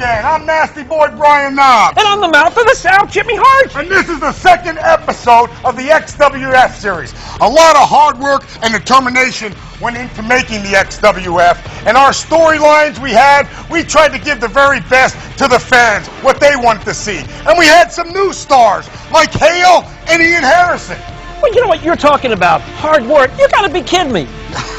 again. I'm Nasty Boy Brian Knobbs. And I'm the mouth of the South, Jimmy Hart. And this is the second episode of the XWF series. A lot of hard work and determination went into making the XWF. And our storylines we tried to give the very best to the fans, what they wanted to see. And we had some new stars, like Hale and Ian Harrison. Well, you know what you're talking about? Hard work? You gotta be kidding me.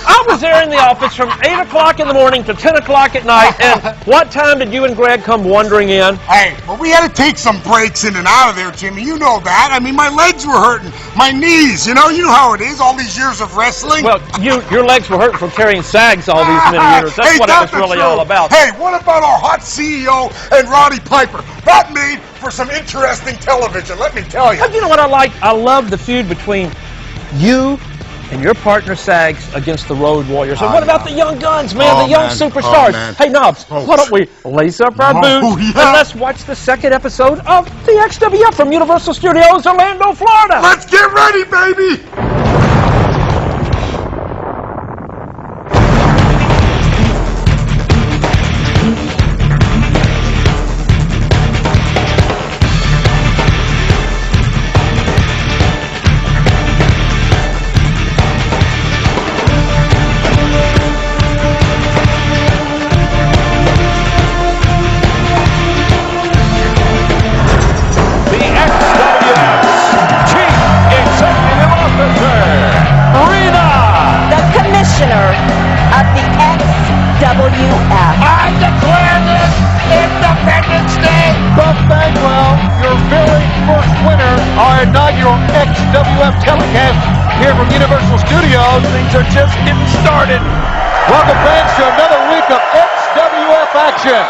I was there in the office from 8 o'clock in the morning to 10 o'clock at night, and what time did you and Greg come wandering in? Hey, but we had to take some breaks in and out of there, Jimmy. You know that. I mean, my legs were hurting, my knees, you know how it is, all these years of wrestling. Well, your legs were hurting from carrying sags all these many years. That's what it was really all about. Hey, what about our hot CEO and Roddy Piper? That made for some interesting television, let me tell you. But you know what I like? I love the feud between you and your partner Sags against the Road Warriors. And what about the young guns, man? The young superstars. Hey, Knobbs, why don't we lace up our boots and let's watch the second episode of the XWF from Universal Studios, Orlando, Florida. Let's get ready, baby! Of the XWF. I declare this Independence Day! Buff Bagwell, your very first winner, our inaugural XWF telecast here from Universal Studios. Things are just getting started. Welcome, fans, to another week of XWF action.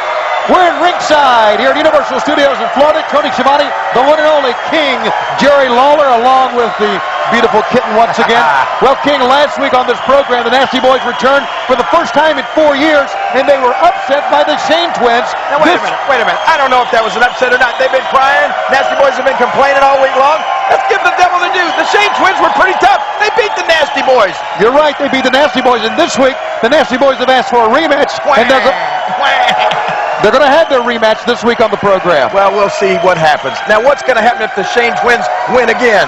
We're in ringside here at Universal Studios in Florida. Tony Schiavone, the one and only King Jerry Lawler, along with the beautiful kitten once again. Well, King, last week on this program, the Nasty Boys returned for the first time in 4 years, and they were upset by the Shane twins. Now, wait a minute. I don't know if that was an upset or not. They've been crying. Nasty Boys have been complaining all week long. Let's give the devil the due. The Shane twins were pretty tough. They beat the Nasty Boys. You're right. They beat the Nasty Boys, and this week, the Nasty Boys have asked for a rematch. And they're going to have their rematch this week on the program. Well, we'll see what happens. Now, what's going to happen if the Shane twins win again?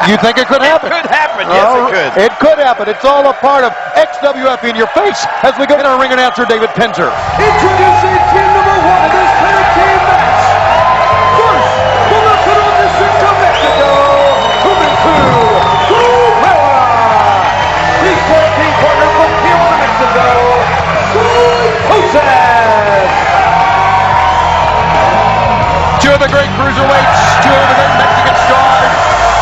You think it could happen? It could happen, yes, it could. It could happen. It's all a part of XWF in your face as we go to our ring announcer, David Penzer. Introducing team number one in this tag team match. First, from the Ciudad of Mexico, coming to Puebla. He's for a team partner from Tijuana, Mexico, Jose. Two of the great cruiserweights, two of the great Mexican stars.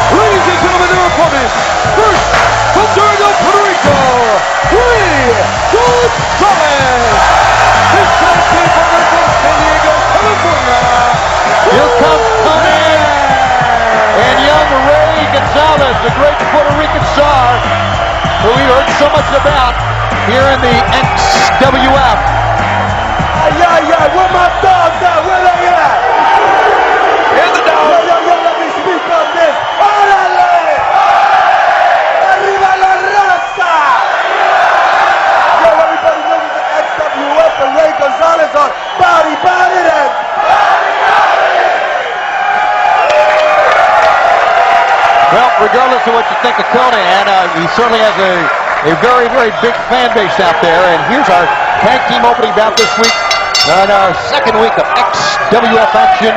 Ladies and gentlemen, their opponents. First, from Durango, Puerto Rico, Gonzalez. His tag team partner from San Diego, California. Here comes Conan and young Ray Gonzalez, the great Puerto Rican star who we heard so much about here in the XWF. Where my dogs at? Where they at? Here's the dog. Yo, let me speak on this. ¡Órale! ¡Arriba la raza! Yo, everybody knows it's the XWF and Ray Gonzalez on Body and... Well, regardless of what you think of Conan, he certainly has a very, very big fan base out there. And here's our tag team opening bout this week on our second week of XWF action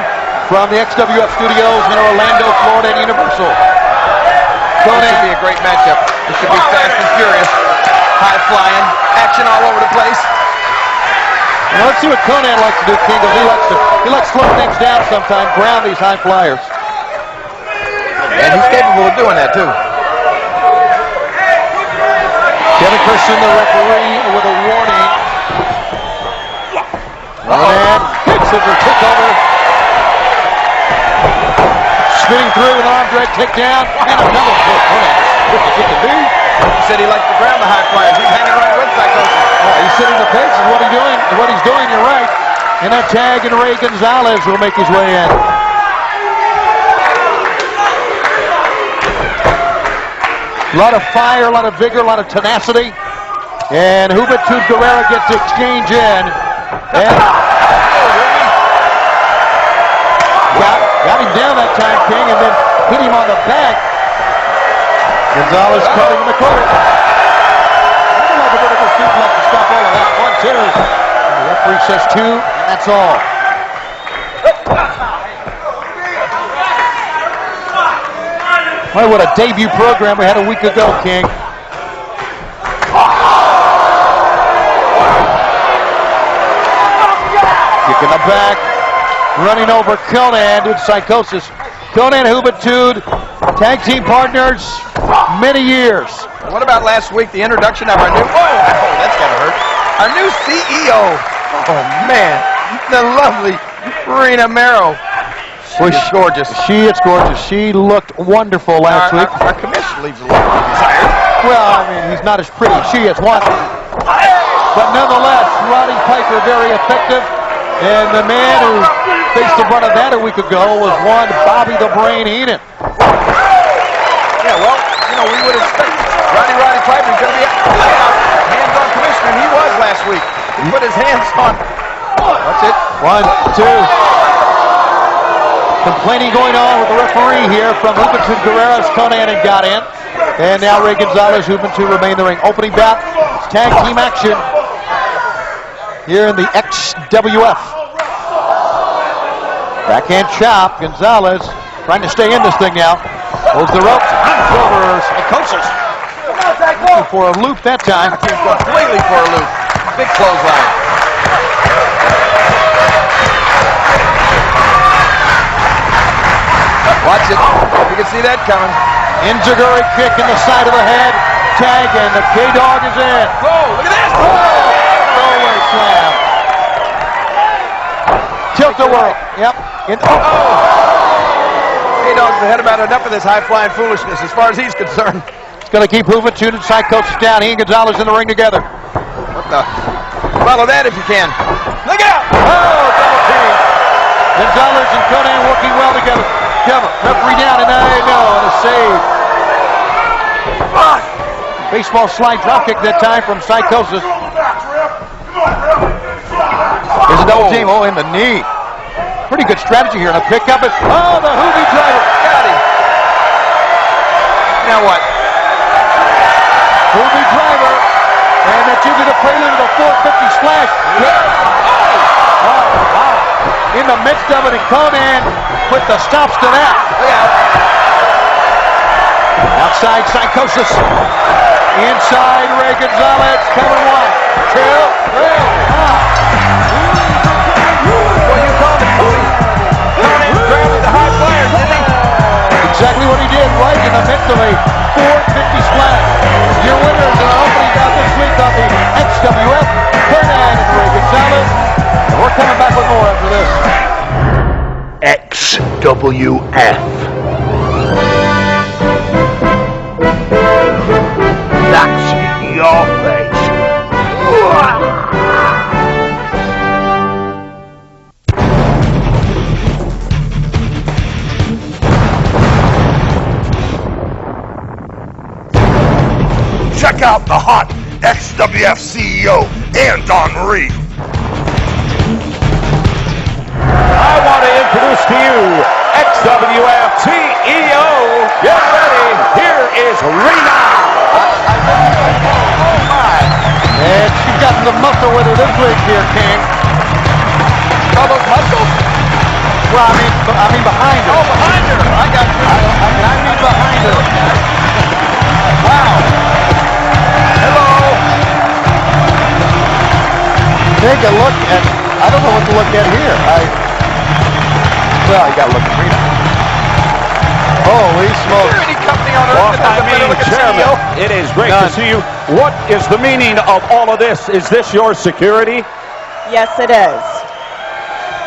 from the XWF studios in Orlando, Florida, and Universal. This should be a great matchup. This should be fast and furious. High flying, action all over the place. Now let's see what Conan likes to do, King, because he likes to slow things down sometimes, ground these high flyers. And he's capable of doing that, too. Kevin Christian, the referee, with a warning. Conan hits it for kickover. Spinning through with an arm drag takedown. And another kick. Conan, what you can do? He said he likes to ground the high flyers. He's hanging right with psychosis. He's setting the pace is what he's doing. What he's doing, you're right. And that tag and Ray Gonzalez will make his way in. A lot of fire, a lot of vigor, a lot of tenacity. And Juventud Guerrera gets to exchange in. And got him down that time, King, and then hit him on the back. Gonzalez caught him in the corner. Something like a vertical suplex to stop all of that. 1, 2. And the referee says 2, and that's all. Boy, what a debut program we had a week ago, King. Kick in the back, running over Conan, did psychosis. Conan Juventud, tag team partners, many years. What about last week, the introduction of our new, that's gotta hurt, our new CEO. Oh man, the lovely Rena Mero. She's gorgeous. She is gorgeous. She looked wonderful last week. Our commission leaves a lot to be desired. Well, I mean, he's not as pretty as she is. But nonetheless, Roddy Piper very effective. And the man who faced the brunt of that a week ago was one Bobby the Brain Heenan. Yeah, well, we would expect Roddy Piper's going to be hands-on commissioner, and he was last week. He put his hands on. That's it. 1, 2. Complaining going on with the referee here from Juventud Guerreros. Conan and got in. And now Ray Gonzalez, Juventud remain in the ring. Opening bout, tag team action here in the XWF. Backhand chop. Gonzalez trying to stay in this thing now. Holds the ropes. Over psychosis. Looking for a loop that time. Completely for a loop. Big clothesline. Watch it. You can see that coming. Inzaguri kick in the side of the head. Tag, and the K-Dog is in. Whoa, look at this. Throwaway slam. Tilt-a-whirl. Yep. K-Dog's had about enough of this high-flying foolishness as far as he's concerned. It's going to keep Juventud and psychosis down. He and Gonzalez in the ring together. What the? Follow that if you can. Look out! Oh, double team. Gonzalez and Conan working well together. Cover. Referee down, and and a save. Baseball slide drop kick that time from Psychosis. There's a double team. Oh, in the knee. Pretty good strategy here. And a pick up it. Oh, the Hoovy driver. Got him. Now what? Hoovy driver. And that's usually the prelude of the 450 splash. Oh, wow. In the midst of it, and Conan put the stops to that. Look out. Outside Psychosis. Inside Ray Gonzalez. Cover 1, 2, 3. What you call it, Cody? Conan grabbed the high flyer, didn't he? Exactly what he did, right in the midst of a 450 splash. Your winners in our opening bout this week on the XWF, Conan and Ray Gonzalez. And we're coming back with more after this. XWF. That's your face. Check out the hot XWF CEO and Don Marie. I want to introduce to you XWF CEO. Get ready. Here is Rena. Oh my. And she's got the muscle with her this week here, King. All those muscles? Well, I mean behind her. Oh, behind her. I got you. I mean behind her. Wow. Hello. Take a look at, I don't know what to look at here. Well, you got to look at Rena. Holy smokes. Is there any company on earth that has a better looking CEO? It is great to see you. What is the meaning of all of this? Is this your security? Yes, it is.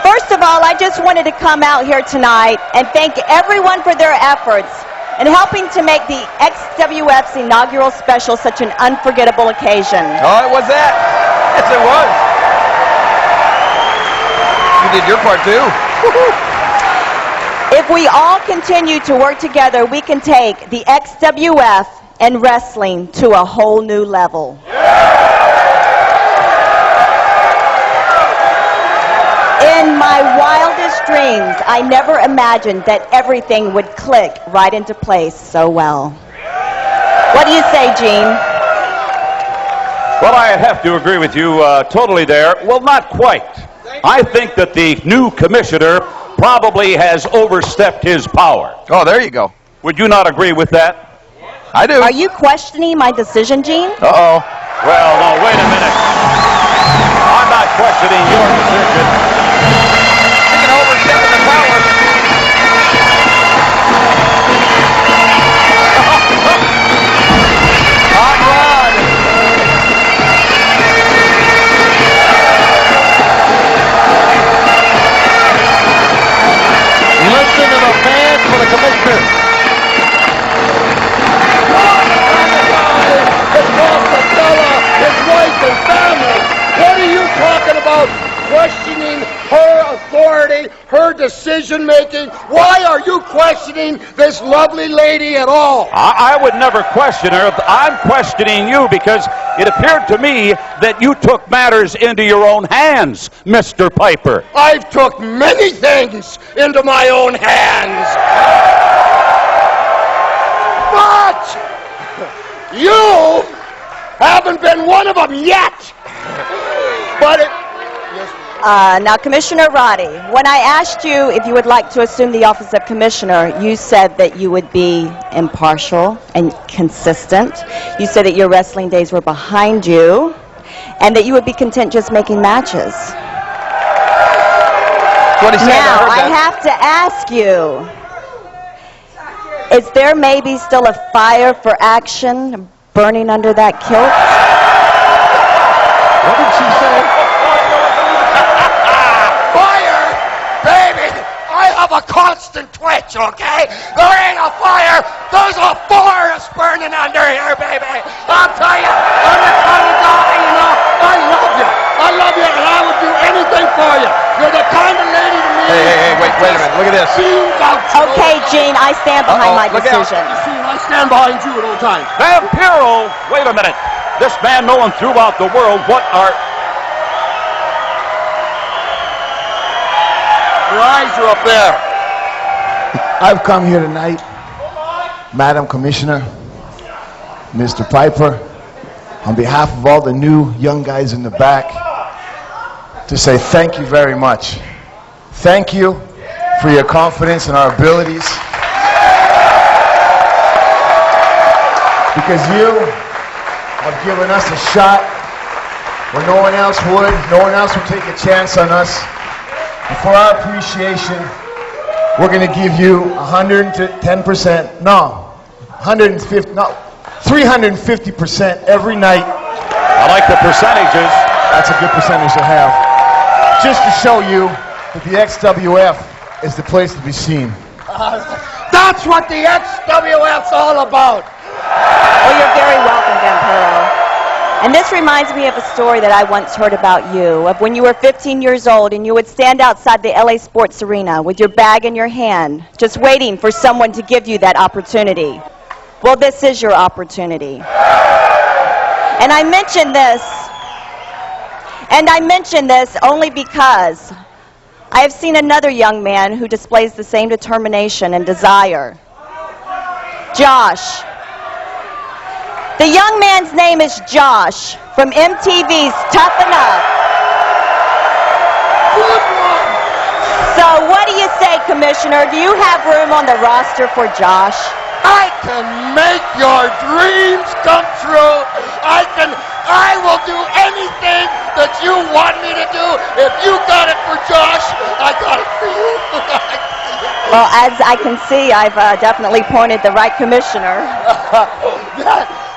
First of all, I just wanted to come out here tonight and thank everyone for their efforts in helping to make the XWF's inaugural special such an unforgettable occasion. Oh, it was that. Yes, it was. You did your part, too. If we all continue to work together, we can take the XWF and wrestling to a whole new level. in my wildest dreams, I never imagined that everything would click right into place so well. What do you say, Gene? Well, I have to agree with you totally there. Well, not quite. I think that the new commissioner probably has overstepped his power. Oh, there you go. Would you not agree with that? I do. Are you questioning my decision, Gene? Uh-oh. Well, no, wait a minute. I'm not questioning your decision. You can overstep the power. Hot rod. Listen to the fans for the commissioner. His wife and family. What are you talking about? Questioning her authority, her decision making? Why are you questioning this lovely lady at all? I would never question her. I'm questioning you because it appeared to me that you took matters into your own hands, Mr. Piper. I've took many things into my own hands. But you haven't been one of them yet. But Now, Commissioner Roddy, when I asked you if you would like to assume the office of commissioner, you said that you would be impartial and consistent. You said that your wrestling days were behind you and that you would be content just making matches. What he said, Now, I I have to ask you, is there maybe still a fire for action burning under that kilt? what did she say? Fire? Baby, I have a constant twitch, okay? There ain't a fire. There's a forest burning under here, baby. I'll tell you, I'm the kind of guy, you know, I love you. I love you, and I would do anything for you. You're the kind of lady to me. Hey, wait a minute. Look at this. Okay, Gene, I stand behind my look out. decision. I stand behind you at all times. Vampiro! Wait a minute. This man known throughout the world what are... Your eyes are up there. I've come here tonight, Madam Commissioner, Mr. Piper, on behalf of all the new young guys in the back, to say thank you very much. Thank you for your confidence in our abilities. Because you have given us a shot where no one else would. No one else would take a chance on us. And for our appreciation, we're going to give you 110%, no, 150, no, 350% every night. I like the percentages. That's a good percentage to have. Just to show you that the XWF is the place to be seen. That's what the XWF's all about. Well, you're very welcome, Vampiro. And this reminds me of a story that I once heard about you, of when you were 15 years old and you would stand outside the LA Sports Arena with your bag in your hand, just waiting for someone to give you that opportunity. Well, this is your opportunity. And I mention this only because I have seen another young man who displays the same determination and desire. Josh. The young man's name is Josh from MTV's Tough Enough. So what do you say, Commissioner? Do you have room on the roster for Josh? I can make your dreams come true. I will do anything that you want me to do. If you got it for Josh, I got it for you. Well, as I can see, I've definitely pointed the right commissioner.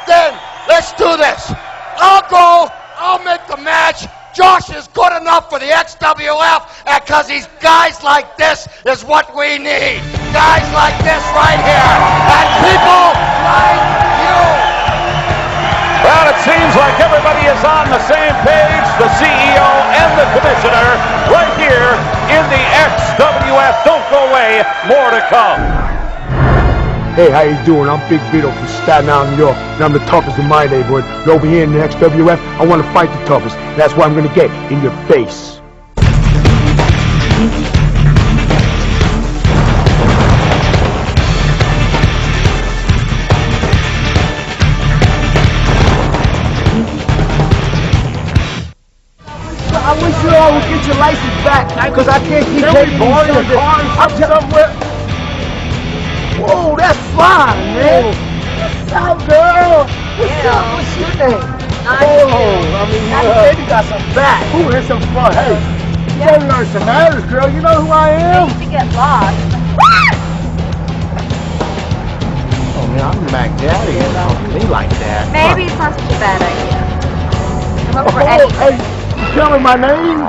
Then let's do this. I'll go. I'll make the match. Josh is good enough for the XWF, because he's guys like this is what we need. Guys like this right here. And people like you. Well, it seems like everybody is on the same page, the CEO and the commissioner, right here in the XWF. Don't go away, more to come. Hey, how you doing? I'm Big Vito from Staten Island, New York, and I'm the toughest in my neighborhood. And over here in the XWF, I want to fight the toughest. That's what I'm going to get in your face. I wish you all would get your license back, because I can't keep taking you somewhere. Whoa, that's fine, man. What's up, girl? What's up? What's your name? You got some back. Ooh, there's some fun. Hey, you gotta learn some manners, girl. You know who I am? To get lost. Oh, man, I'm Mac Daddy. You know, me like that. Maybe it's not such a bad idea. Come up for Hey, anything. you tell her my name?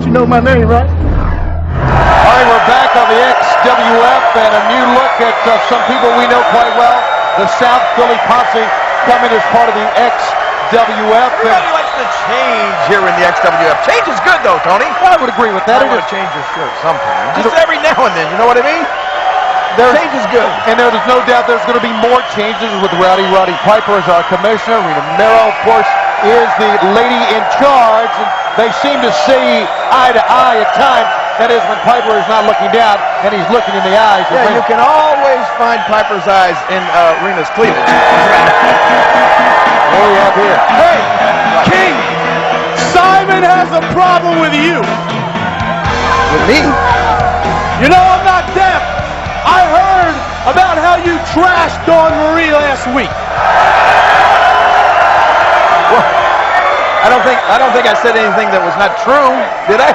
You know my name, right? All right, we're back on the XWF and a new look at some people we know quite well. The South Philly Posse coming as part of the XWF. Everybody likes to change here in the XWF. Change is good, though, Tony. I would agree with that. I want to change your shirt sometimes. Just every now and then, you know what I mean? Change is good. And there's no doubt there's going to be more changes with Roddy Piper as our commissioner. Rita Mero, of course, is the lady in charge. And they seem to see eye to eye at times. That is when Piper is not looking down and he's looking in the eyes. Yeah, you can always find Piper's eyes in Rena's cleavage. What do we have here? Hey, King, Simon has a problem with you. With me? You know I'm not deaf. I heard about how you trashed Dawn Marie last week. Well, I don't think I said anything that was not true, did I?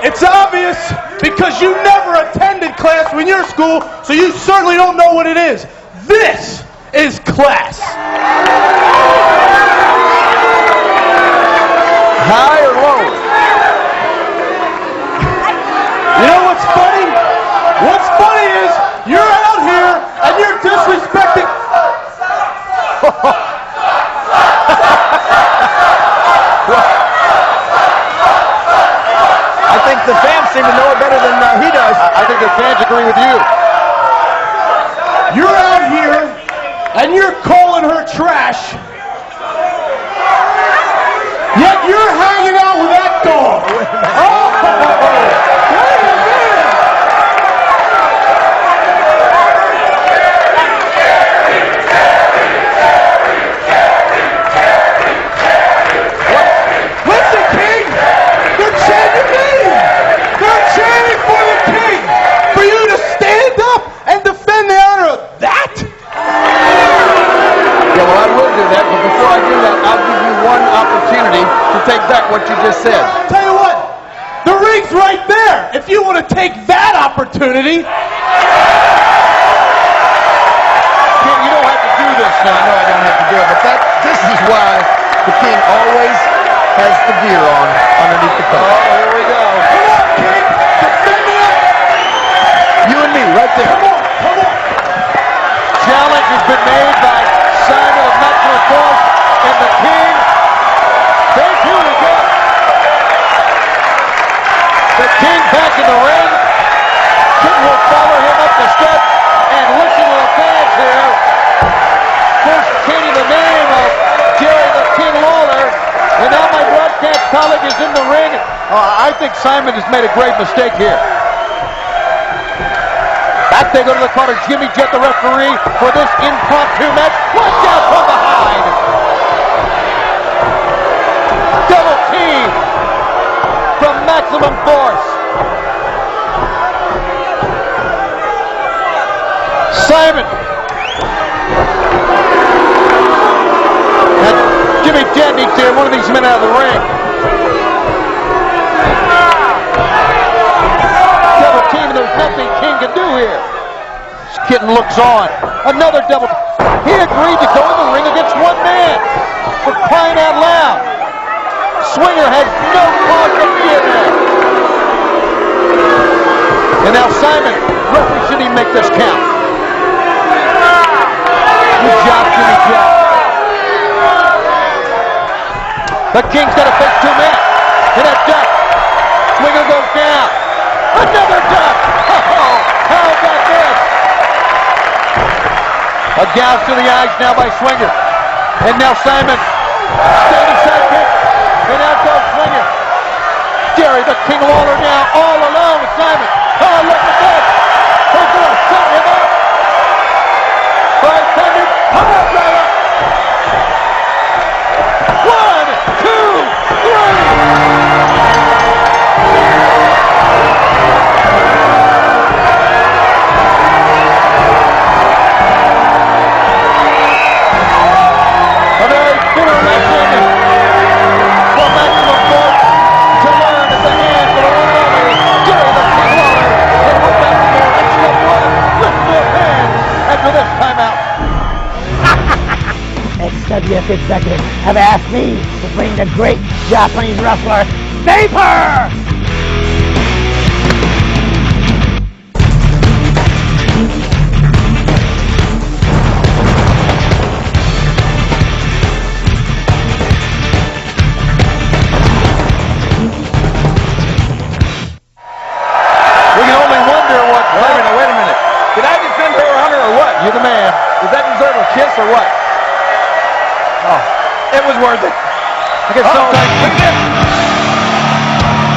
It's obvious because you never attended class when you're in school, so you certainly don't know what it is. This is class. High or low? You know what's funny? What's funny is you're out here and you're disrespecting. I think the fans seem to know it better than he does. I think the fans agree with you. You're out here and you're calling her trash. Yet you're hanging out with that dog. Listen, King, they're chanting. They're chanting for the King. For you to stand up and defend the honor of that? Yeah, well, I will do that, but before I do that, I'll give you one opportunity to take back what you just said. Tell you what, the ring's right there. If you want to take that opportunity. King, you don't have to do this No, I know I don't have to do it, but this is why the King always has the gear on underneath the coat. Oh, here we go. Come on, King. Defend me up. You and me, right there. Come on, come on. Challenge has been made by Simon of Maxwell Force and the King. They do it again. The King back in the ring. King will follow him up the steps and listen to the fans here. First changing the name of Jerry the King Lawler. And now my broadcast colleague is in the ring. I think Simon has made a great mistake here. Back they go to the corner. Jimmy Jett, the referee, for this impromptu match. Watch out from behind. Double team from Maximum Force. Simon. And Jimmy Jett needs to get one of these men out of the ring. Double team, and there's nothing King can do here. Kitten looks on. Another double. He agreed to go in the ring against one man. For crying out loud. Swinger has no cause to be in there. And now Simon, referee should he make this count? Good job, Jimmy Jett. The King's got to face two men. And a duck. Swinger goes down. Another duck. Oh, how about this? A gouge to the eyes now by Swinger. And now Simon. Standing sidekick. And out goes Swinger. Jerry the King Lawler now all alone with Simon. Oh, look at this. They're going to set him up. Bartender, power driver. 1, 2, 3. XWF executives have asked me to bring the great Japanese wrestler, Vapor! We can only wonder what... Wait a minute. Did I defend her, Hunter, or what? You're the man. Does that deserve a kiss or what? Oh, it was worth it. I guess so. Look at this.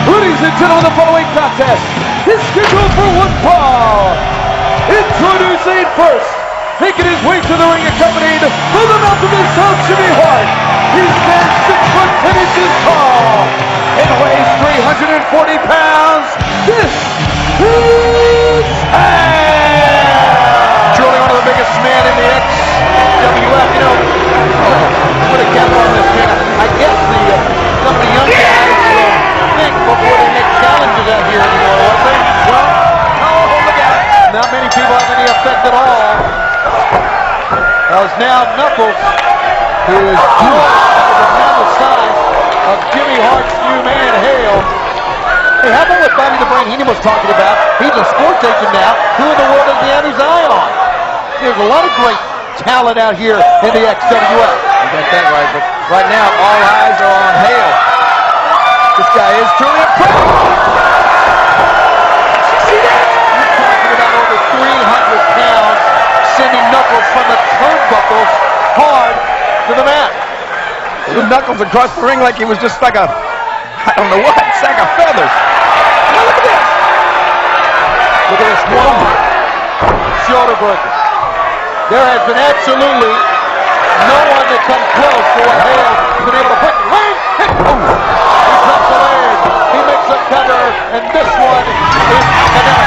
Ladies and gentlemen, the following contest is scheduled for one fall. Introducing first, making his way to the ring accompanied by the mouth of himself, Jimmy Hart. He stands 6 foot 10 inches tall and weighs 340 pounds. This is Truly one of the biggest men in the XWF. You know, put a cap on this man. I guess some of the young guys will think before they make challenges out here anymore, won't they? Well, look at it. Not many people have any effect at all. As now Knuckles, who is around the size of Jimmy Hart's new man, Hale. Hey, how about what Bobby the Brain Heenan was talking about? He's a sports agent now. Who in the world does he have his eye on? There's a lot of great talent out here in the XWF. You got that right, but right now all eyes are on Hale. This guy is truly impressive. See that? You're talking about over 300 pounds sending Knuckles from the turnbuckles hard to the mat. Threw Knuckles across the ring like he was just like a, I don't know what, sack of feathers. Now look at this. Look at this one shoulder breaker. There has been absolutely no one that comes close to what Hale's been able to put. Leg! He drops the leg. He makes a cover, and this one is academic.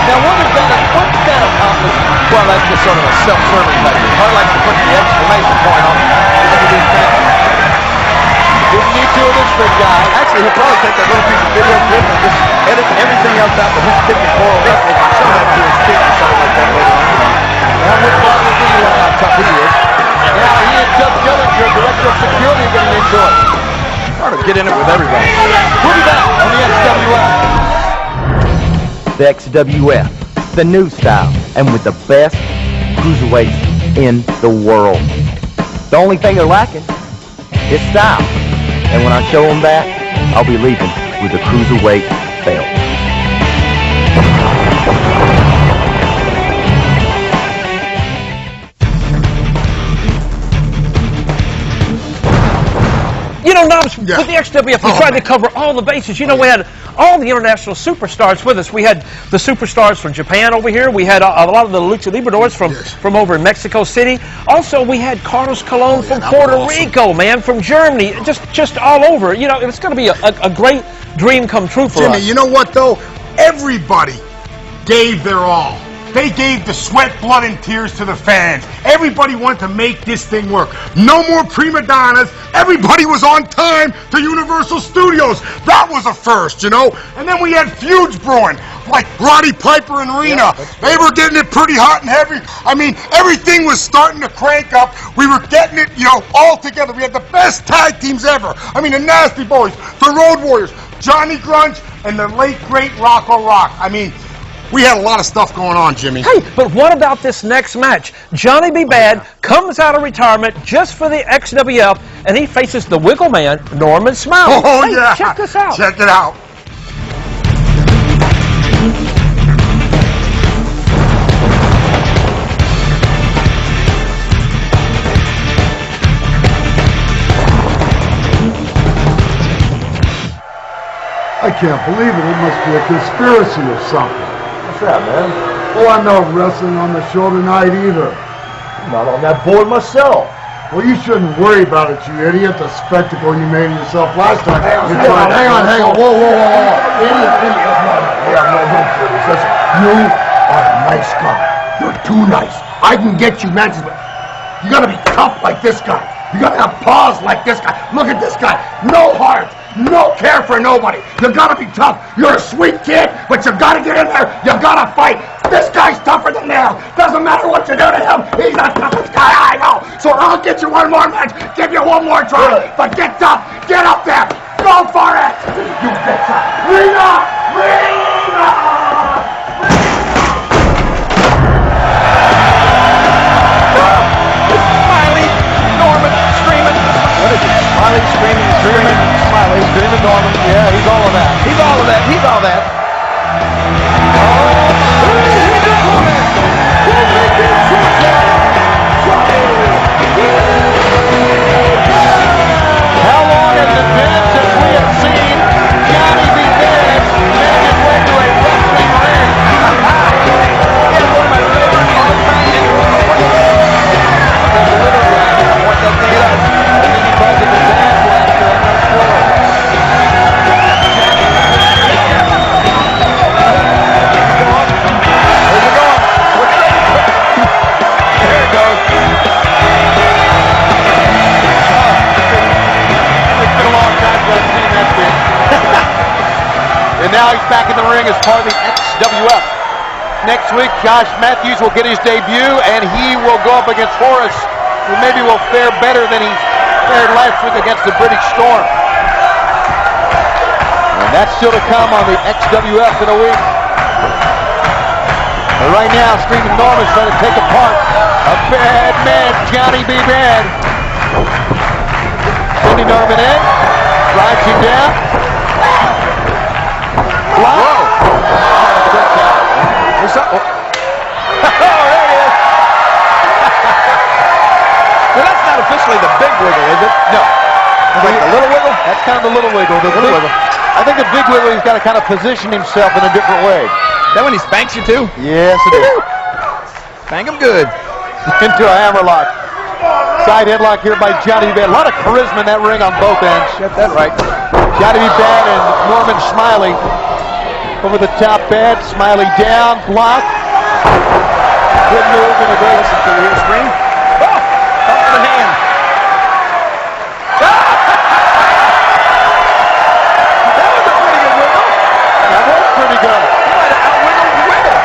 Now, what's that accomplished? Well, that's just sort of a self-serving type thing. I like to put the exclamation point on these things. Didn't need to of this big guy. Actually, he'll probably take that little piece of video clip and just edit everything else out, but he's kicking Coral Wrestling and show that to his kids or something like that later on. Now, with Bobby D, how tough he is. Now, he and Doug Dillinger, director of security, are getting into it. Hard to get in it with everybody. We'll be back on the XWF. The XWF, the new style, and with the best cruiserweights in the world. The only thing they're lacking is style. And when I show them that, I'll be leaving with a cruiserweight belt. You know, Knobs, with the XWF, we tried to cover all the bases. You know, we had all the international superstars with us. We had the superstars from Japan over here. We had a lot of the Lucha Libradores from over in Mexico City. Also, we had Carlos Colon from Puerto Rico, man, from Germany, just all over. You know, it's going to be a great dream come true for us. Jimmy, you know what, though? Everybody gave their all. They gave the sweat, blood, and tears to the fans. Everybody wanted to make this thing work. No more prima donnas. Everybody was on time to Universal Studios. That was a first, you know? And then we had feuds brewing, like Roddy Piper and Rena. They were getting it pretty hot and heavy. I mean, everything was starting to crank up. We were getting it, you know, all together. We had the best tag teams ever. I mean, the Nasty Boys, the Road Warriors, Johnny Grunge, and the late, great Rocco Rock. I mean, we had a lot of stuff going on, Jimmy. Hey, but what about this next match? Johnny B. Bad comes out of retirement just for the XWF, and he faces the Wiggle Man, Norman Smiley. Oh, hey, yeah. check this out. Check it out. can't believe it. It must be a conspiracy or something. What's that, man? Oh, I'm not wrestling on the show tonight either. I'm not on that board myself. Well, you shouldn't worry about it, you idiot. The spectacle you made of yourself last time. Hang on. Whoa. Idiot. No, don't do this. Listen, you are a nice guy. You're too nice. I can get you matches, but you gotta be tough like this guy. You gotta have paws like this guy. Look at this guy. No heart. No care for nobody. You gotta be tough. You're a sweet kid, but you gotta get in there. You gotta fight. This guy's tougher than nails. Doesn't matter what you do to him. He's the toughest guy I know. So I'll get you one more match. Give you one more try. But get tough. Get up there. Go for it. You betcha. Rena! Smiley, Norman, screaming. What is it? Smiley, screaming, Smiley, screaming, Norman. Yeah, he's all of that. He's all that. How long has it been since we have seen Johnny B. Bad make his way to a wrestling ring? It's one of my favorite all-time what that thing does. I think he calls it the dance laughter. I'm not sure. Where's it going? There it goes. It's been a long time since I've seen that thing. And now he's back in the ring as part of the XWF. Next week, Josh Matthews will get his debut, and he will go up against Horace, who maybe will fare better than he fared last week against the British Storm. And that's still to come on the XWF in a week. But right now, Screaming Norman's trying to take apart a bad man, Johnny B. Bad. Sending Norman in, drives him down. Whoa! What's up? Oh, there he is. Well, that's not officially the big wiggle, is it? No. It's like the little wiggle? That's kind of the little wiggle. The little wiggle. I think the big wiggle, he's got to kind of position himself in a different way. Is that when he spanks you too? Yes, it is. Spank him good. Into a hammerlock. Side headlock here by Johnny B. Bad. A lot of charisma in that ring on both ends. Get that right. Johnny B. Bad and Norman Smiley. Over the top bed, Smiley down, block. Good move and a great listen to the screen. Oh! Up to the hand. That was a pretty good wiggle. That was pretty good. You might have out-wiggled.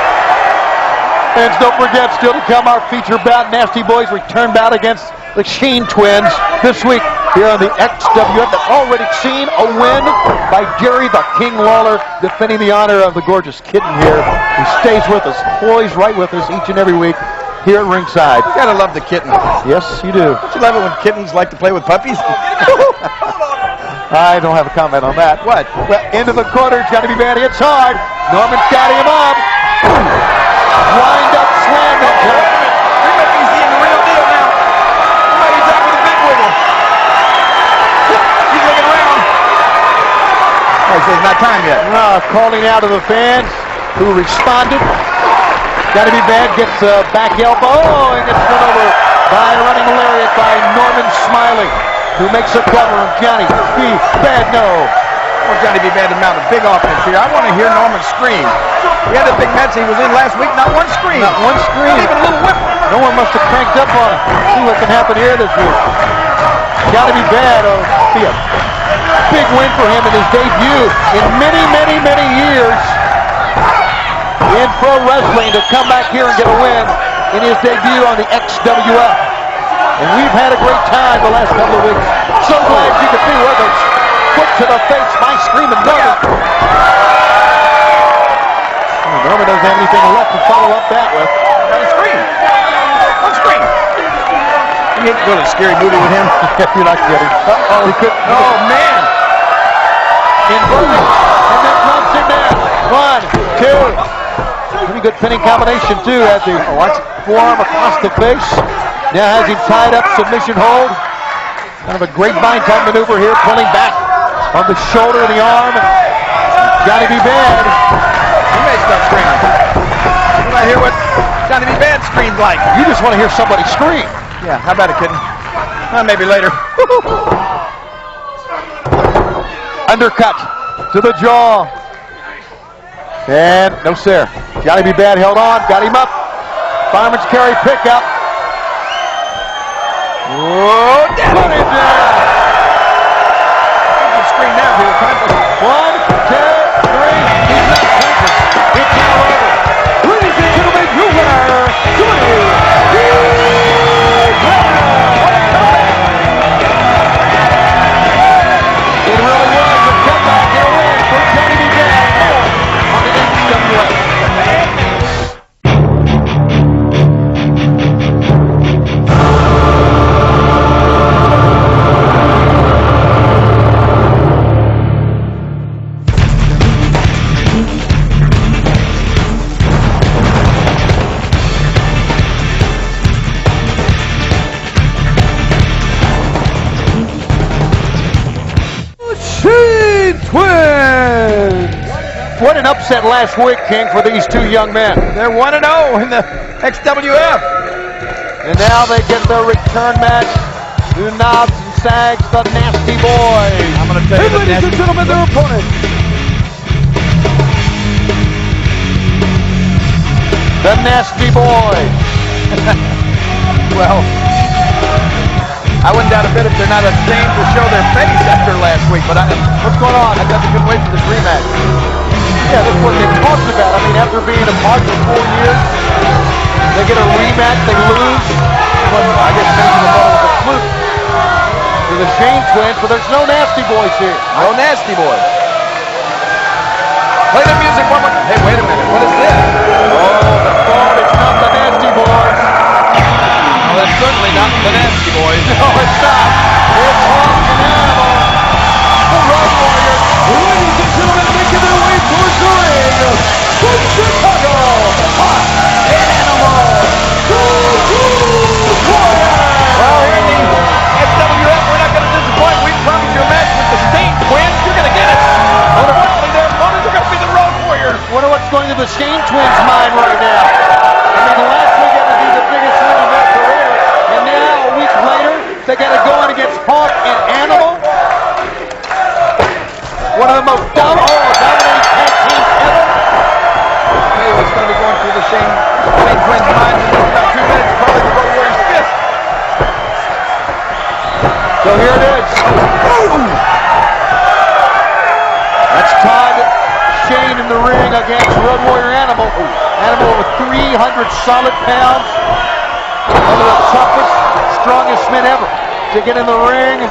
And don't forget, still to come, our feature bout, Nasty Boys return bout against the Sheen Twins this week here on the XWF. That's already seen a win by Jerry the King Lawler, defending the honor of the gorgeous kitten here, who stays with us, poised right with us each and every week here at ringside. You gotta love the kitten. Yes, you do. Don't you love it when kittens like to play with puppies? I don't have a comment on that. What? Well, into the corner, Johnny B. Bad hits hard. Norman's got him up. Wind up slam. We might be seeing the real deal now. He's out with a big wiggle. He's looking around. Oh, he says not time yet. Calling out to the fans who responded. Gotta be Bad, gets a back elbow and gets run over by a running lariat by Norman Smiley, who makes a cover of Johnny B. Bad. No. Well, Johnny B. Bad to mount a big offense here. I want to hear Norman scream. We had a big match he was in last week, not one scream. Not one scream. Not even a little whimper. No one must have cranked up on him. See what can happen here this week. Gotta be Bad. Oh, see a big win for him in his debut in many, many, many years in pro wrestling, to come back here and get a win in his debut on the XWF. And we've had a great time the last couple of weeks. So glad you could be with us. Foot to the face by Screaming Norman. Norman doesn't have anything left to follow up that with. Got a scream. One scream. You ain't really a scary movie with him. You're not kidding. Uh-oh. Oh, man. Inverted. And then drops him down. 1, 2. Pretty good pinning combination, too, as the forearm across the face. Now has him tied up, submission hold. Kind of a great bind-time maneuver here, pulling back on the shoulder and the arm. Johnny B. Bad. You may start screaming. You might hear what Johnny B. Bad screamed like. You just want to hear somebody scream. Yeah, how about it, kitten? Maybe later. Undercut to the jaw. And no sir. Johnny B. Bad held on, got him up. Fireman's carry pickup. Whoa, put him down. You can scream now if you were conscious. 1, 2, 3. He's not conscious. It's now over. Ladies and gentlemen, your winner, Johnny B. It really was a comeback and a win for Johnny B. Bad on the XWF. What an upset last week, King, for these two young men. They're 1-0 in the XWF. And now they get their return match. New Knobs and Sags, the Nasty Boys. I'm going to tell you, ladies and gentlemen, their opponent. The Nasty Boys. Well, I wouldn't doubt a bit if they're not ashamed to show their face after last week. But what's going on? I thought they couldn't wait for this rematch. Yeah, that's what they're talking about. I mean, after being apart for 4 years, they get a rematch, they lose. But I guess maybe the ball was a fluke to the Shane twins, but there's no Nasty Boys here. No Nasty Boys. Play the music one more. Hey, wait a minute. What is this? Oh, the phone. It's not the Nasty Boys. Well, it's certainly not the Nasty Boys. No, it's not. It's Hawk and Animal. The Road Warriors. Ladies and gentlemen, making their way towards the ring. From Chicago, Hawk and Animal. The Road Warriors. Well, here in the XWF, we're not going to disappoint. We promised you a match with the Stain Twins. You're going to get it. Unfortunately, their opponents are going to be the Road Warriors. Wonder what's going to the Stain Twins' mind right now. I mean, the last week had to be the biggest win of their career, and now a week later, they got to go in against Hawk and Animal. One of the most dominating tag teams ever. I'll tell you what's going to be going through the Stain Twins' mind in about 2 minutes. Probably the Road Warriors' fist. So here it is. That's Todd Shane in the ring against Road Warrior Animal. Animal with 300 solid pounds. One of the toughest, strongest men ever to get in the ring.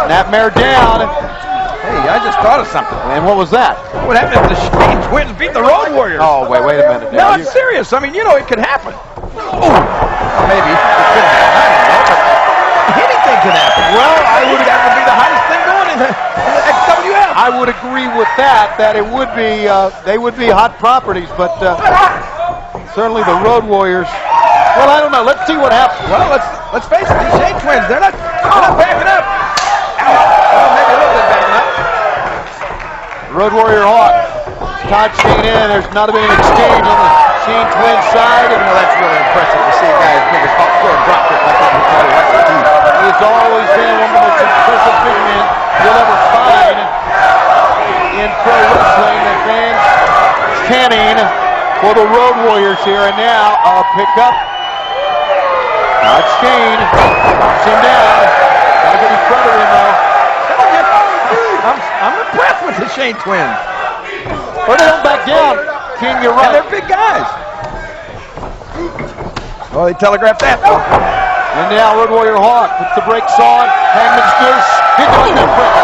Snapmare down. Hey, I just thought of something. And what was that? What happened if the Shane Twins beat the Road Warriors? Oh, wait a minute. No, it's serious. I mean, you know, it could happen. Oh, maybe. It could happen. I don't know, but anything could happen. Well, I would that would be the hottest thing going in the XWF. I would agree with that it would be, they would be hot properties, but certainly the Road Warriors. Well, I don't know. Let's see what happens. Well, let's face it. These Shane Twins, they're not backing up. Well, maybe a little bit backing up. Road Warrior Hawk. Todd Shane in. There's not been an exchange on the Shane Twins side. And well, that's really impressive to see a guy as big as Hawk throw a drop kick like that. He's always been one of the most impressive big men you'll ever find in pro wrestling. The fans chanting for the Road Warriors here. And now a pickup. Todd Shane knocks him down. Gotta get his brother in though. I'm impressed with the Shane Twins. Or they don't back down. King, you're right. And they're big guys. Well, they telegraphed that. And now Road Warrior Hawk puts the brakes on. Hangman's Goose. He's going to break.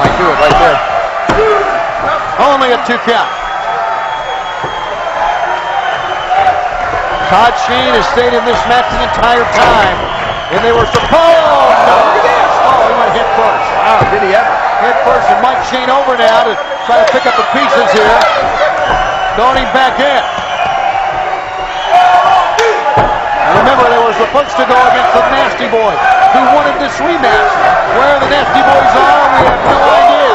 Might do it right there. Only a 2 count. Todd Shane has stayed in this match the entire time. And they were supposed. Oh, no. Look at this. Oh, he went head first. Wow, did he ever? Head first, and Mike Shane over now to try to pick up the pieces here. Throwing him back in. And remember, they were supposed to go against the Nasty Boys. who wanted this rematch. Where the Nasty Boys are, we have no idea.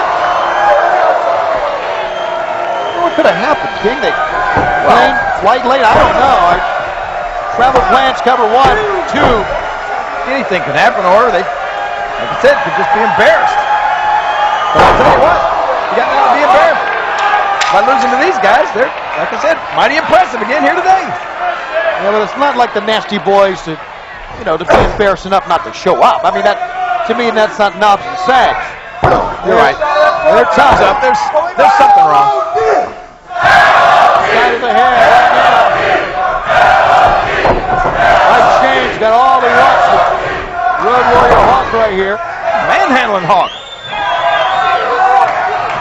What could have happened, King? They late, I don't know. Travel plans cover 1, 2. Anything can happen, or they, like I said, could just be embarrassed. But I'll tell you what, you got to be embarrassed. By losing to these guys, they're, like I said, mighty impressive again here today. Yeah, but it's not like the Nasty Boys to, you know, to be embarrassed enough not to show up. I mean, that, to me, that's not knobs and sags. You're right. Their time's up. There's something wrong. Side of the head right now. Mike Shane's got all he wants with Road Warrior Hawk right here. Manhandling Hawk.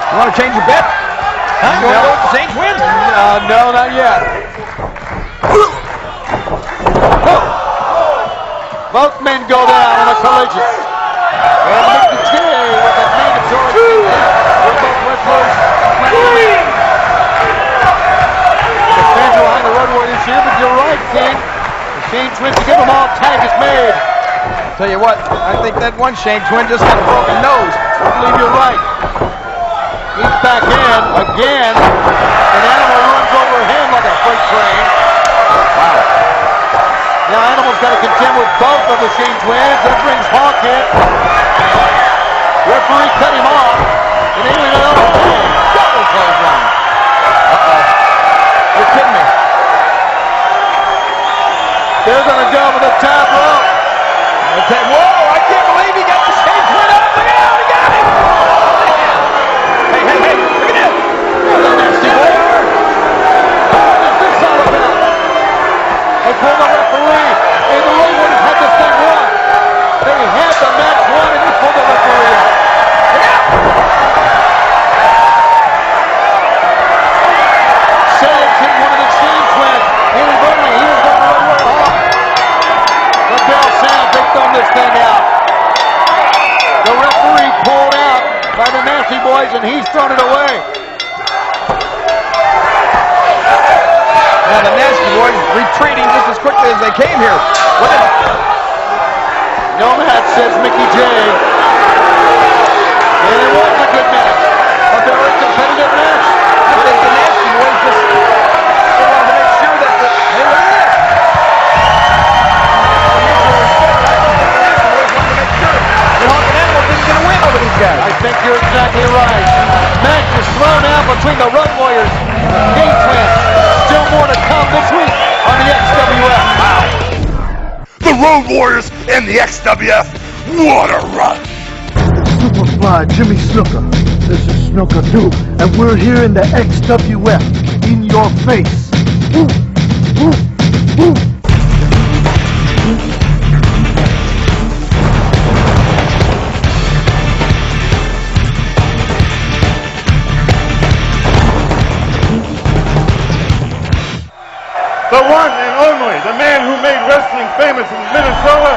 You want to change your bet? Huh? You want to go with the Saints win? No, not yet. Both men go down in a collision. And Mickey J with a mandatory with both wrestlers. The fans are behind the Road Warriors here, but you're right, King. The Shane twins to give them all, tag is made. Tell you what, I think that one Shane twin just had a broken nose. I believe you're right. He's back in again. An Animal runs over him like a freight train. Wow. Now Animal's got to contend with both of the Shane twins. That brings Hawk in. Referee cut him off. And then we go, double clothesline. Uh-oh. You're kidding me. They're going to go for the top rope. Whoa, I can't believe he got the Shane twin up. Look out, he got him. Hey, look at this. The Nasty Boy. What is this all about? They pull the referee. And the Road Warriors had this thing won. They had the match won, and they pulled the referee out. Sayers hit one of the Shane twins. Inadvertently, he was going to Road Warrior Hawk. The bell sounds, they thrown this thing out. The referee pulled out by the Nasty Boys, and he's thrown it away. Now the Nasty Boys retreating just as quickly as they came here. No match, says Mickey J. And it was a good match. A very competitive match. I think the Nasty Boys just wanted to make sure that they were in it. I think you're exactly right. Match is thrown out between the Road Warriors and the Shane twins. Still more to come this week on the XWF. Wow. The Road Warriors and the XWF. What a run! Superfly Jimmy Snuka. This is Snuka 2, and we're here in the XWF. In your face. Ooh, ooh, ooh. The one and only, the man who made wrestling famous in Minnesota.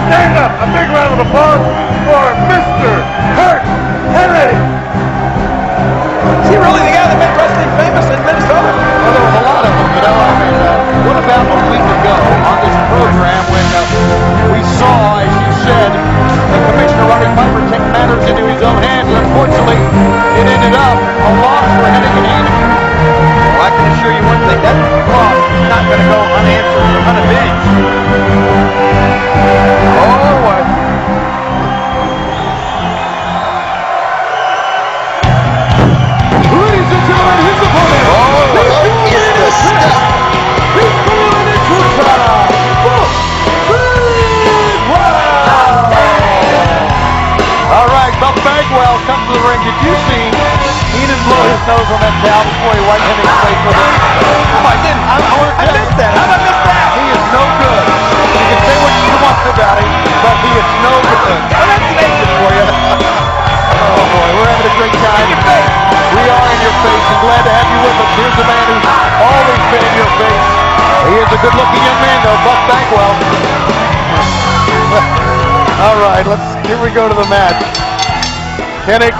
Stand up, a big round of applause for Mr. Kurt Hennig. Is he really the guy that made wrestling famous in Minnesota? Well, there was a lot of them, you know. I mean, what about a week ago on this program when we saw, as you said, the Commissioner Roddy Piper take matters into his own hands, and unfortunately, it ended up a loss for Hennig and Heenan. Well, I can assure you one thing, that loss is not going to go unanswered or unavenged. Oh, what? Ladies and gentlemen, his opponent. What is the stuff? He's going into time. All right, Buck Bagwell comes to the ring. Did you see Heenan blow his nose on that towel before he wiped Hennig's face with it? Oh, I didn't. I missed that. How did I miss that? He is no good. You can say what you want about him, but he is no good. Oh, that's naked for you. Oh boy, we're having a great time. In your face. We are in your face and glad to have you with us. Here's the man who's always been in your face. He is a good-looking young man, though, Buck Bagwell. All right, here we go to the match. Hennig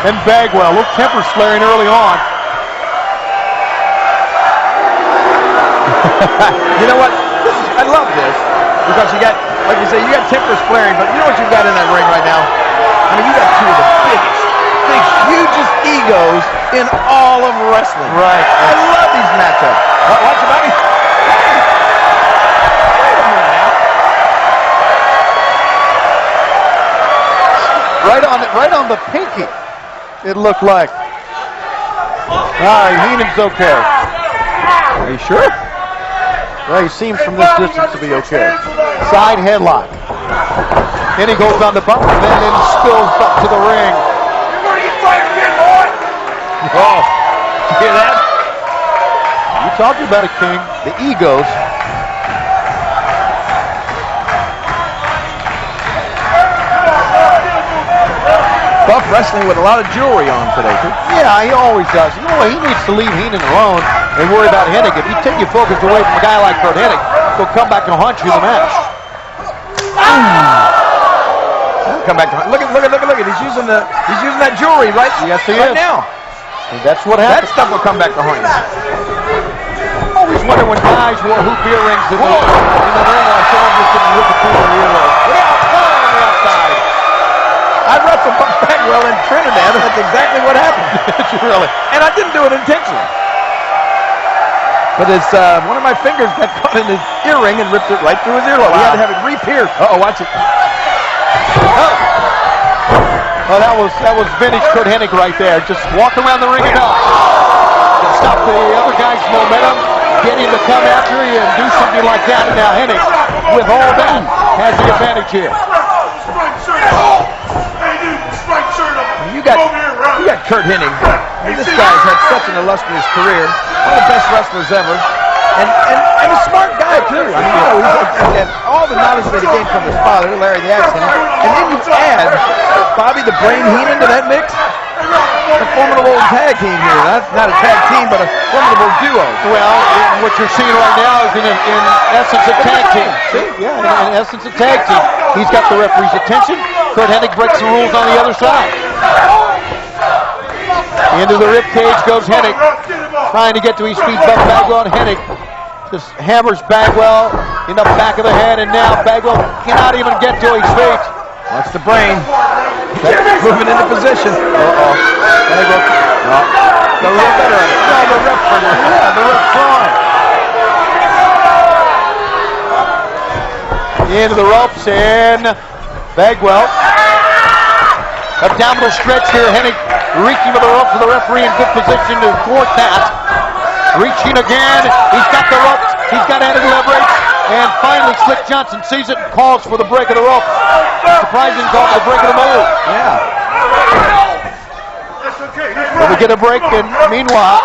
and Bagwell. A little temper flaring early on. You know what? I love this. because you got, like you say, you got tempers flaring, but you know what you've got in that ring right now? I mean, you got two of the hugest egos in all of wrestling. Right. I love these matchups. Watch it, buddy. Right on the pinky, it looked like. All right, Heenan's okay. Are you sure? Well, he seems from this distance to be okay. Side headlock. Then he goes on the bump and then spills up to the ring. You're going to get fired again, boy! Oh, you hear that? You talking about it, King. The egos. Buff wrestling with a lot of jewelry on today, too. Yeah, he always does. You know what? He needs to leave Heenan alone and worry about Hennig. If you take your focus away from a guy like Kurt Hennig, he'll come back and haunt you in the match. Come back. Look at. He's using that jewelry right. Yes, he right is. now. And that's what happens. That stuff will come back to haunt you. Always wonder when guys wore hoop earrings in the ring, like someone just didn't rip a pool of earrings. Look out! Oh, on the outside. I wrestled Buck Bagwell in Trinidad, and that's exactly what happened. Really? And I didn't do it intentionally. But one of my fingers got caught in his earring and ripped it right through his earlobe. Wow. We had to have it re-pierced. Uh-oh, watch it. Oh, that was vintage Kurt Hennig right there. Just walk around the ring enough to stop the other guy's momentum, get him to come after you and do something like that. And now Hennig, with all that, has the advantage here. You got Kurt Hennig. I mean, this guy's had such an illustrious career. One of the best wrestlers ever. And a smart guy, too. I mean, you know, and all the knowledge that he gained from his father, Larry the Axe. And then you add Bobby the Brain Heenan to that mix. A formidable tag team here. Not a tag team, but a formidable duo. Well, what you're seeing right now is in essence a tag team. See? Yeah, in essence a tag team. He's got the referee's attention. Kurt Hennig breaks the rules on the other side. Into the rib cage goes Hennig, trying to get to his feet. Buck Bagwell and Hennig just hammers Bagwell in the back of the head, and now Bagwell cannot even get to his feet. Watch the Brain. Moving into position. Uh-oh. Bagwell. No. The ref better at it. No, the ref. Yeah, the ref trying. Into the ropes, and Bagwell. Abdominal stretch here. Hennig reaching for the rope for the referee in good position to thwart that. Reaching again. He's got the rope. He's got added leverage. And finally, Slick Johnson sees it and calls for the break of the rope. Surprising call for the break of the move. Yeah. Will we get a break? And meanwhile,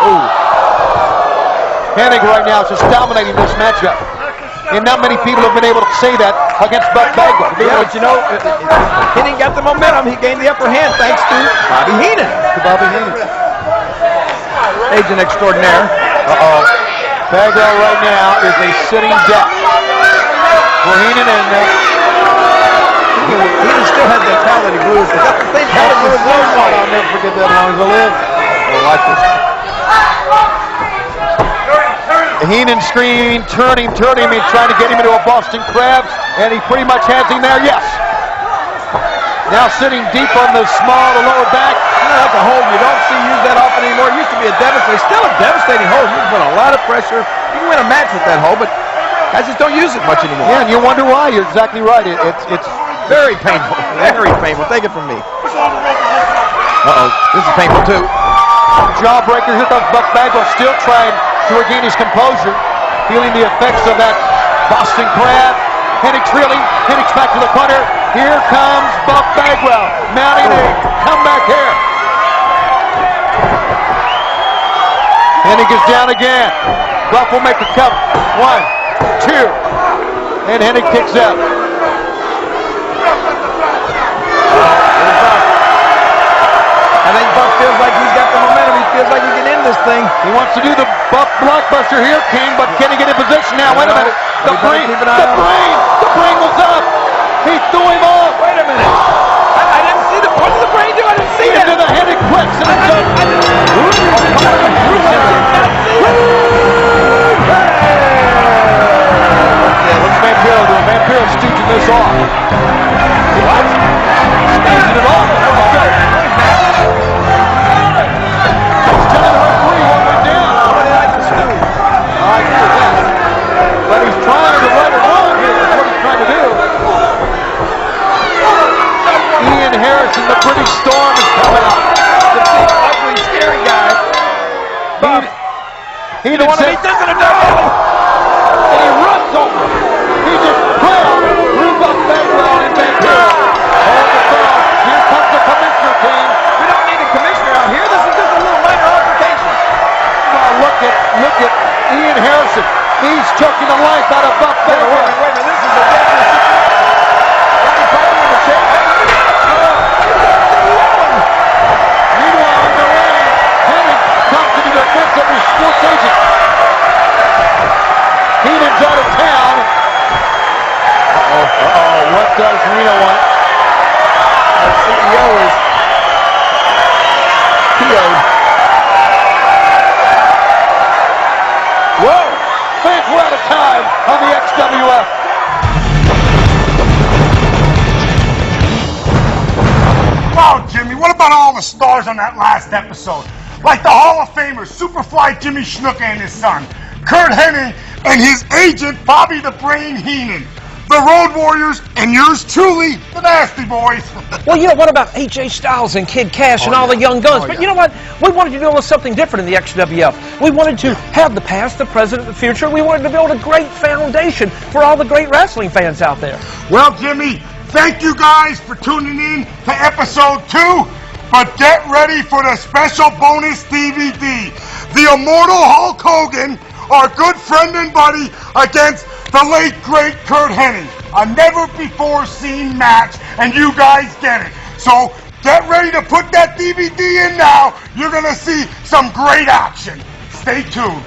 Hennig right now is just dominating this matchup. And not many people have been able to say that against Buck Bagwell. Yeah, but you know, Hennig got the momentum. He gained the upper hand thanks to Bobby Heenan. Agent extraordinaire. Uh-oh. Bagwell right now is a sitting duck for Heenan, and Heenan still has that Palette Blues. Is that the same Palette Blues? I'll never forget that as long as I live. Watch this. Heenan screen, turn him, and trying to get him into a Boston Crab, and he pretty much has him there, yes. Now sitting deep on the lower back. You know, that's a hold you don't see used that often anymore. It used to be still a devastating hold. You can put a lot of pressure. You can win a match with that hold, but guys just don't use it much anymore. Yeah, and you wonder why. You're exactly right. It's very painful. Very painful. Take it from me. Uh-oh. This is painful, too. Jawbreaker. Here comes Buck Bagwell, still trying to regain his composure, feeling the effects of that Boston Crab. Hennig's reeling. Hennig's back to the corner. Here comes Buck Bagwell, mounting a comeback here. Hennig is down again. Buck will make a cover. 1, 2, and Hennig kicks out. I think Buck feels like he's got the momentum. He feels like he can end this thing. He wants to do the Buck blockbuster here, King, but can he get in position now? Wait a minute. The brain was up. He threw him off. Wait a minute. I didn't see what did the Brain do? I didn't see that. Into the Hennig press, and it's up. Yeah, let's Vampiro do it. Vampiro He didn't want to beat this in a double. And he runs over. He just plowed Buff Bagwell in Vancouver. Hold the phone. Here comes the commissioner team. We don't need a commissioner out here. This is just a little minor altercation. Well, look at Ian Harrison. He's choking the life out of Buff Bagwell. Wait a minute. This is a dangerous situation. Roddy Piper in the chair. Meanwhile, in the ring, Hennig comes to the defense of his sports agent. Heenan's out of town. What does Reno want? Our CEO is PO'd. Whoa! Fans, we're out of time on the XWF. Wow, Jimmy, what about all the stars on that last episode? Like the Hall of Famers, Superfly Jimmy Snuka and his son, Kurt Hennig and his agent, Bobby the Brain Heenan, the Road Warriors, and yours truly, the Nasty Boys. Well, you know, what about AJ Styles and Kid Cash and all the young guns? But you know what? We wanted to do a little something different in the XWF. We wanted to have the past, the present, and the future. We wanted to build a great foundation for all the great wrestling fans out there. Well, Jimmy, thank you guys for tuning in to episode 2. But get ready for the special bonus DVD. The immortal Hulk Hogan, our good friend and buddy, against the late, great Kurt Hennig. A never-before-seen match, and you guys get it. So get ready to put that DVD in now. You're going to see some great action. Stay tuned.